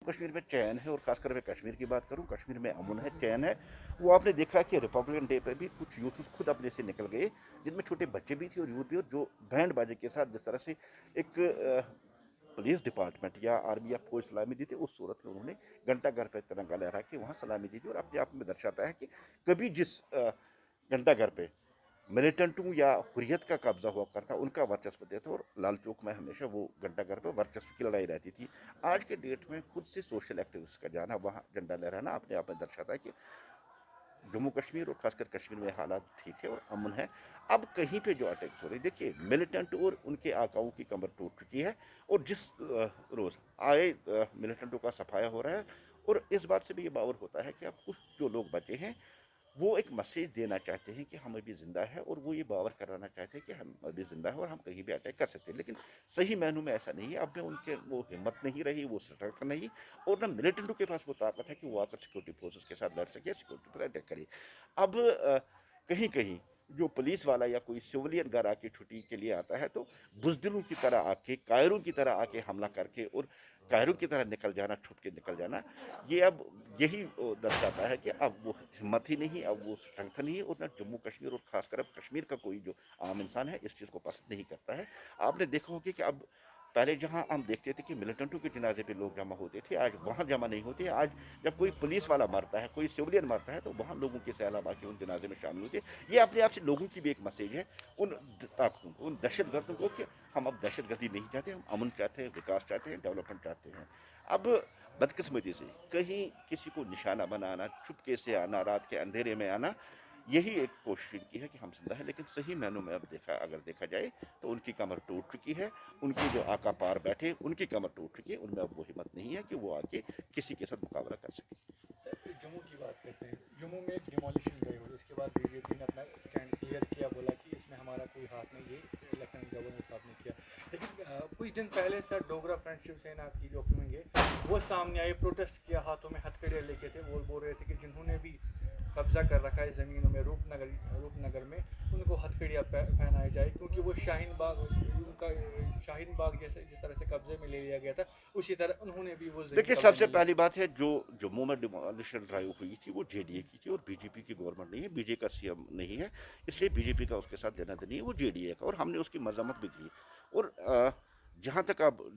कश्मीर में चैन है, और खासकर मैं कश्मीर की बात करूं, कश्मीर में अमन है, चैन है। वो आपने देखा कि रिपब्लिकन डे पे भी कुछ यूथ खुद अपने से निकल गए, जिनमें छोटे बच्चे भी थे और यूथ भी, और जो बैंड बाजे के साथ जिस तरह से एक पुलिस डिपार्टमेंट या आर्मी या फौज सलामी दी थी, उस सूरत में उन्होंने घंटा घर पर तिरंगा लहरा के वहाँ सलामी दी थी। और अपने आप में दर्शाता है कि कभी जिस घंटा घर पे मिलिटेंटों या हुर्रियत का कब्जा हुआ करता, उनका वर्चस्व देता, और लाल चौक में हमेशा वो घंटा घर पर वर्चस्व की लड़ाई रहती थी। आज के डेट में खुद से सोशल एक्टिविस्ट का जाना, वहाँ झंडा लहराना अपने आप में दर्शाता है कि जम्मू कश्मीर और खासकर कश्मीर में हालात ठीक है और अमन है। अब कहीं पे जो अटैक्स हो रही, देखिए मिलिटेंट और उनके आकाओं की कमर टूट चुकी है, और जिस रोज़ आए मिलिटेंटों का सफाया हो रहा है, और इस बात से भी ये बावर होता है कि अब कुछ जो लोग बचे हैं वो एक मैसेज देना चाहते हैं कि हम अभी ज़िंदा है, और वो ये बावर कराना चाहते हैं कि हम अभी ज़िंदा है और हम कहीं भी अटैक कर सकते हैं। लेकिन सही मायनों में ऐसा नहीं है। अब में उनके वो हिम्मत नहीं रही, वो सतर्क नहीं, और ना मिलिटेंटों के पास वो ताकत है कि वो आकर सिक्योरिटी फोर्सेस के साथ लड़ सके, सिक्योरिटी पर अटैक करे। अब कहीं कहीं जो पुलिस वाला या कोई सिविलियन घर आके छुट्टी के लिए आता है, तो बुजदिलों की तरह आके, कायरों की तरह आके हमला करके और कायरों की तरह निकल जाना, छुप के निकल जाना, ये अब यही दर्शाता है कि अब वो हिम्मत ही नहीं, अब वो स्ट्रेंथ नहीं है, और ना जम्मू कश्मीर और खासकर अब कश्मीर का कोई जो आम इंसान है इस चीज़ को पसंद नहीं करता है। आपने देखा होगा कि अब पहले जहां हम देखते थे कि मिलिटेंटों के जनाजे पे लोग जमा होते थे, आज वहां जमा नहीं होते। आज जब कोई पुलिस वाला मरता है, कोई सिविलियन मरता है, तो वहां लोगों के सैलाब आके उन जनाजे में शामिल होते हैं। ये अपने आप से लोगों की भी एक मैसेज है उन ताकतों को, उन दहशतगर्दों को, कि हम अब दहशतगर्दी नहीं चाहते, हम अमन चाहते हैं, विकास चाहते हैं, डेवलपमेंट चाहते हैं। अब बदकिस्मती से कहीं किसी को निशाना बनाना, चुपके से आना, रात के अंधेरे में आना, यही एक कोशिश की है कि हम जिंदा है। लेकिन सही मायनों में अब अगर देखा जाए तो उनकी कमर टूट चुकी है। उनकी जो आका पार बैठे, उनकी कमर टूट चुकी है। उनमें अब वो हिम्मत नहीं है कि वो आके किसी के साथ मुकाबला कर सके। सर जम्मू की बात करते हैं। जम्मू में एक डिमोलिशन गई हुई, उसके बाद बीजेपी ने अपना स्टैंड क्लियर किया, बोला कि इसमें हमारा कोई हाथ नहीं, ये लेफ्टिनेंट गवर्नर साहब ने किया। लेकिन कुछ दिन पहले सर डोगरा फ्रंट शिवसेना की जो विंग है वो सामने आई, प्रोटेस्ट किया, हाथों में हथकड़ियाँ लेके थे। वो बोल रहे थे कि जिन्होंने भी कब्जा कर रखा है ज़मीनों में रूपनगर में, उनको हथकड़ियाँ पहनाई जाए, क्योंकि वो शाहीन बाग, उनका शाहीन बाग जैसे जिस तरह से कब्जे में ले लिया गया था, उसी तरह उन्होंने भी वो ज़मीन देखिए, कब्जे सबसे में ली। पहली बात है, जो जम्मू में डिमोलिशन ड्राइव हुई थी वो जेडीए की थी, और बीजेपी की गवर्नमेंट नहीं है, बीजेपी का सीएम नहीं है, इसलिए बीजेपी का उसके साथ देना देनी है, वो जेडीए का, और हमने उसकी मजम्मत भी की। और जहाँ तक आप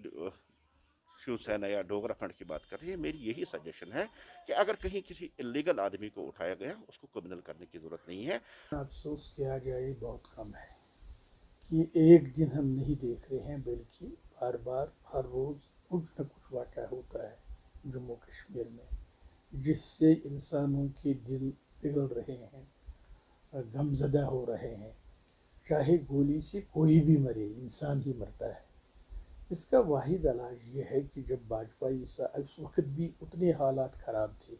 शिवसेना या डोगरा फ्रंट की बात कर रही है, मेरी यही सजेशन है कि अगर कहीं किसी इलीगल आदमी को उठाया गया, उसको क्रिमिनल करने की जरूरत नहीं है। अफसोस किया जाए बहुत कम है कि एक दिन हम नहीं देख रहे हैं, बल्कि बार बार हर रोज़ कुछ न कुछ वाक़या होता है जम्मू कश्मीर में, जिससे इंसानों के दिल पिघल रहे हैं, गमज़दा हो रहे हैं। चाहे गोली से कोई भी मरे, इंसान ही मरता है। इसका वाहिद इलाज ये है कि जब भाजपाई उस वक्त भी उतने हालात ख़राब थे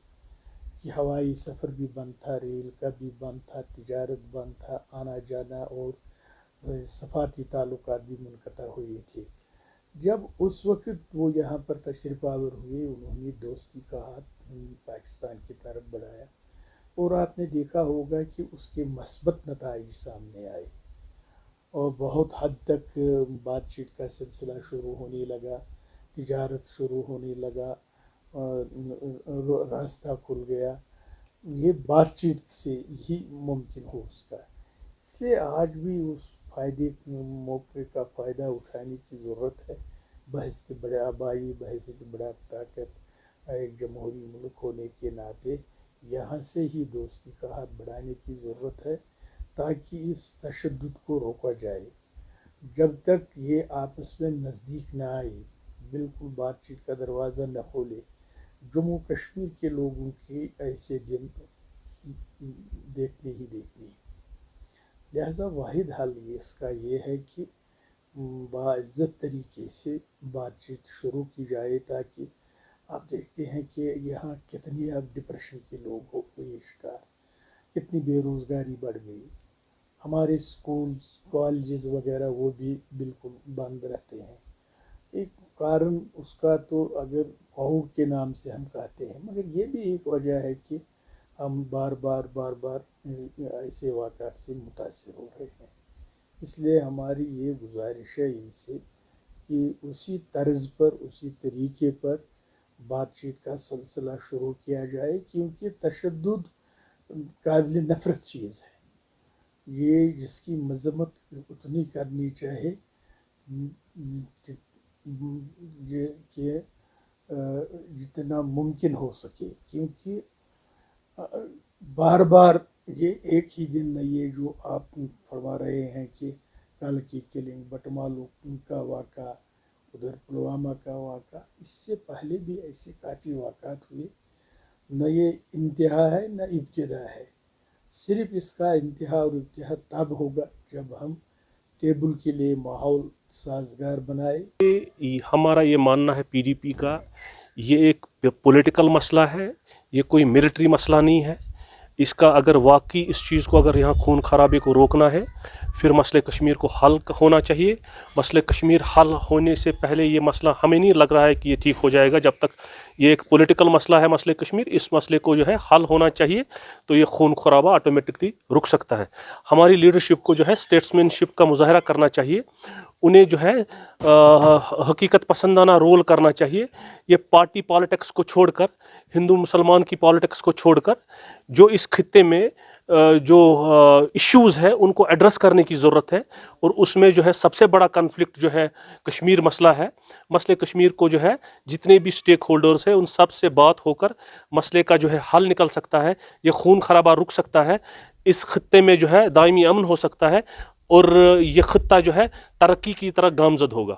कि हवाई सफ़र भी बंद था, रेल का भी बंद था, तिजारत बंद था, आना जाना और सफाती ताल्लुकात भी मुनक़ता हुए थे। जब उस वक्त वो यहाँ पर तशरीफ़ आवर हुए, उन्होंने दोस्ती का हाथ पाकिस्तान की तरफ बढ़ाया, और आपने देखा होगा कि उसके मस्बत नताइज सामने आए, और बहुत हद तक बातचीत का सिलसिला शुरू होने लगा, तिजारत शुरू होने लगा, रास्ता खुल गया। ये बातचीत से ही मुमकिन हो उसका। इसलिए आज भी उस फ़ायदे मौके का फ़ायदा उठाने की ज़रूरत है। बहसत बड़े आबाई, बहसत बड़ा ताकत, एक जमहूरी मुल्क होने के नाते यहाँ से ही दोस्ती का हाथ बढ़ाने की ज़रूरत है, ताकि इस तशद्दुद को रोका जाए। जब तक ये आपस में नज़दीक ना आए, बिल्कुल बातचीत का दरवाज़ा न खोले, जम्मू कश्मीर के लोगों के ऐसे दिन देखने ही देखने हैं। लिहाजा वाहिद हल इसका ये है कि बाइज़्ज़त तरीके से बातचीत शुरू की जाए, ताकि आप देखते हैं कि यहाँ कितनी अब डिप्रेशन के लोग हो हुए शिकार, कितनी बेरोज़गारी बढ़ गई। हमारे स्कूल्स, कॉलेजेस वगैरह वो भी बिल्कुल बंद रहते हैं। एक कारण उसका तो अगर कौम के नाम से हम कहते हैं, मगर ये भी एक वजह है कि हम बार बार ऐसे वाक़ात से मुतासर हो रहे हैं। इसलिए हमारी ये गुजारिश है इनसे कि उसी तर्ज पर, उसी तरीके पर بات چیت کا سلسلہ شروع کیا جائے، کیونکہ تشدد قابل نفرت چیز ہے، یہ جس کی مذمت اتنی کرنی چاہے کہ جتنا ممکن ہو سکے، کیونکہ بار بار یہ ایک ہی دن نہیں ہے جو آپ فرما رہے ہیں کہ کل کی کلنگ، بٹمالو کا واقعہ، ادھر پلوامہ کا واقعہ، اس سے پہلے بھی ایسے کافی واقعات ہوئے۔ نہ یہ انتہا ہے نہ ابتدا ہے، صرف اس کا انتہا اور ابتدا تب ہوگا جب ہم ٹیبل کے لیے ماحول سازگار بنائے۔ ہمارا یہ ماننا ہے پی ڈی پی کا، یہ ایک پولیٹیکل مسئلہ ہے، یہ کوئی ملٹری مسئلہ نہیں ہے۔ اس کا اگر واقعی اس چیز کو اگر یہاں خون خرابے کو روکنا ہے، پھر مسئلہ کشمیر کو حل ہونا چاہیے۔ مسئلہ کشمیر حل ہونے سے پہلے یہ مسئلہ ہمیں نہیں لگ رہا ہے کہ یہ ٹھیک ہو جائے گا، جب تک یہ ایک پولیٹیکل مسئلہ ہے مسئلہ کشمیر، اس مسئلے کو جو ہے حل ہونا چاہیے، تو یہ خون خرابہ آٹومیٹکلی رک سکتا ہے۔ ہماری لیڈرشپ کو جو ہے اسٹیٹسمین شپ کا مظاہرہ کرنا چاہیے، انہیں جو ہے حقیقت پسندانہ رول کرنا چاہیے۔ یہ پارٹی پالیٹکس کو چھوڑ کر، ہندو مسلمان کی پالیٹکس کو چھوڑ کر، جو اس خطے میں جو ایشوز ہیں ان کو ایڈریس کرنے کی ضرورت ہے، اور اس میں جو ہے سب سے بڑا کنفلکٹ جو ہے کشمیر مسئلہ ہے۔ مسئلہ کشمیر کو جو ہے جتنے بھی سٹیک ہولڈرز ہیں ان سب سے بات ہو کر مسئلے کا جو ہے حل نکل سکتا ہے، یہ خون خرابہ رک سکتا ہے، اس خطے میں جو ہے دائمی امن ہو سکتا ہے، اور یہ خطہ جو ہے ترقی کی طرح گامزد ہوگا۔